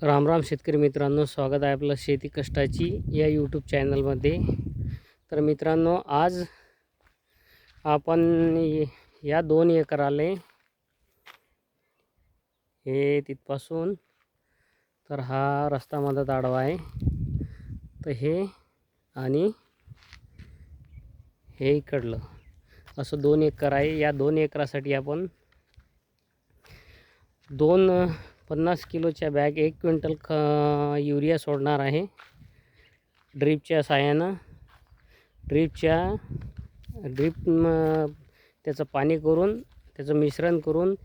राम राम शेतकरी मित्रांनो, स्वागत आहे आपलं शेती कष्टाची या यूट्यूब चॅनलमध्ये। तर मित्रांनो, आज आपण या 2 एकराले हे तिथपासून तर हा रस्ता मधात आडवा आहे, तर हे आणि हे इकडलं असं 2 एकर आहे। या 2 एकरासाठी आपण 50 किलोच्या बॅग 1 क्विंटल युरिया सोडणार आहे ड्रीपच्या साहाय्यानं। ड्रीप त्याचं पाणी करून त्याचं मिश्रण करून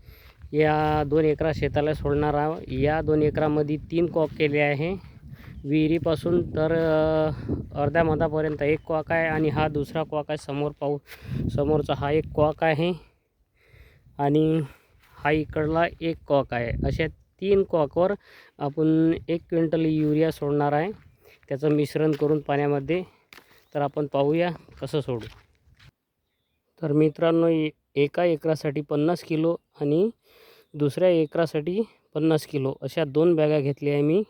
या 2 एकरा शेताला सोडणार आहोत। या 2 एकरामध्ये 3 कॉक केले आहे विहिरीपासून तर अर्ध्या मधापर्यंत 1 कॉक आहे आणि हा दुसरा कॉक आहे समोरचा हा 1 कॉक आहे आणि हा इकडला 1 कॉक आहे। अशा 3 कॉकवर आपण 1 क्विंटल युरिया सोडणार आहे त्याचं मिश्रण करून पाण्यामध्ये। तर आपण पाहूया कसं सोडू। तर मित्रांनो, एका एकरासाठी 50 किलो आणि दुसऱ्या एकरासाठी 50 किलो अशा 2 बॅगा घेतल्या आहे मी।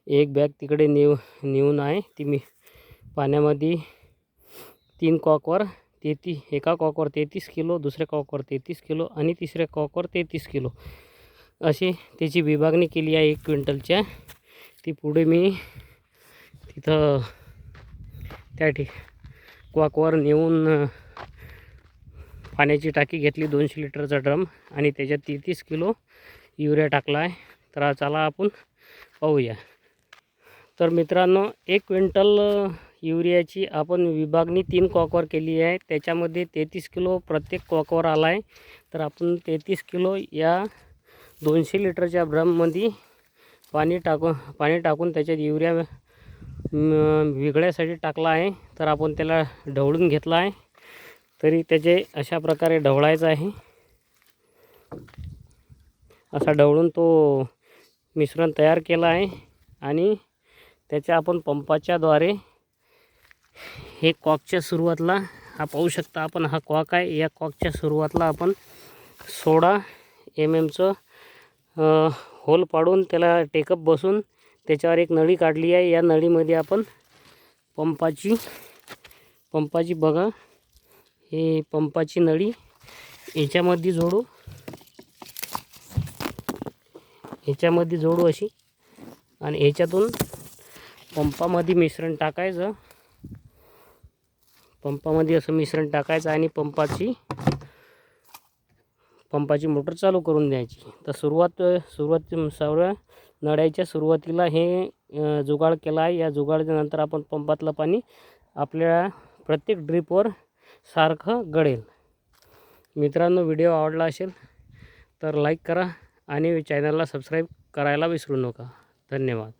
एक बॅग तिकडे नेऊन आहे ती मी पाण्यामध्ये 3 कॉकवर एका कॉकवर 33 किलो, दुसऱ्या कॉकवर 33 किलो आणि तिसऱ्या कॉकवर 33 किलो अशी त्याची विभागणी केली आहे 1 क्विंटलच्या। ती पुढे मी तिथं त्या कॉकवर नेऊन पाण्याची टाकी घेतली 200 लिटरचा ड्रम आणि त्याच्यात 33 किलो युरिया टाकला आहे। तर चला आपण पाहूया। तर मित्रांनो, 1 क्विंटल युरियाची आपण विभागणी 3 कॉकवर केली आहे, त्याच्यामध्ये 33 किलो प्रत्येक कॉकवर आला आहे। तर आपण 33 किलो या 200 लिटरच्या ड्रममध्ये पाणी टाकून त्याच्यात युरिया विघळण्यासाठी टाकला आहे। तर आपण त्याला ढवळून घेतला आहे, तरी त्याचे अशा प्रकारे ढवळायचं आहे। असा ढवळून तो मिश्रण तयार केला आहे आणि त्याच्या आपण पंपाच्याद्वारे हे कॉकच्या सुरुवातला हा पाहू शकता आपण, हा कॉक आहे। या कॉकच्या सुरुवातला आपण 16 mm होल पाडून त्याला टेकअप बसून त्याच्यावर एक नळी काढली आहे। या नळीमध्ये आपण पंपाची बघा, हे पंपाची नळी याच्यामध्ये जोडू अशी आणि याच्यातून पंपामध्ये मिश्रण टाकायचं। पंपामध्ये असं मिश्रण टाकायचं आणि पंपाची मोटर चालू करून द्यायची। तर सर्व नळ्याच्या सुरुवातीला हे जुगाड केला आहे। या जुगाडानंतर आपण पंपातलं पाणी आपल्या प्रत्येक ड्रीपवर सारखं गळेल। मित्रांनो, व्हिडिओ आवडला असेल तर लाईक करा आणि चॅनलला सबस्क्राईब करायला विसरू नका। धन्यवाद।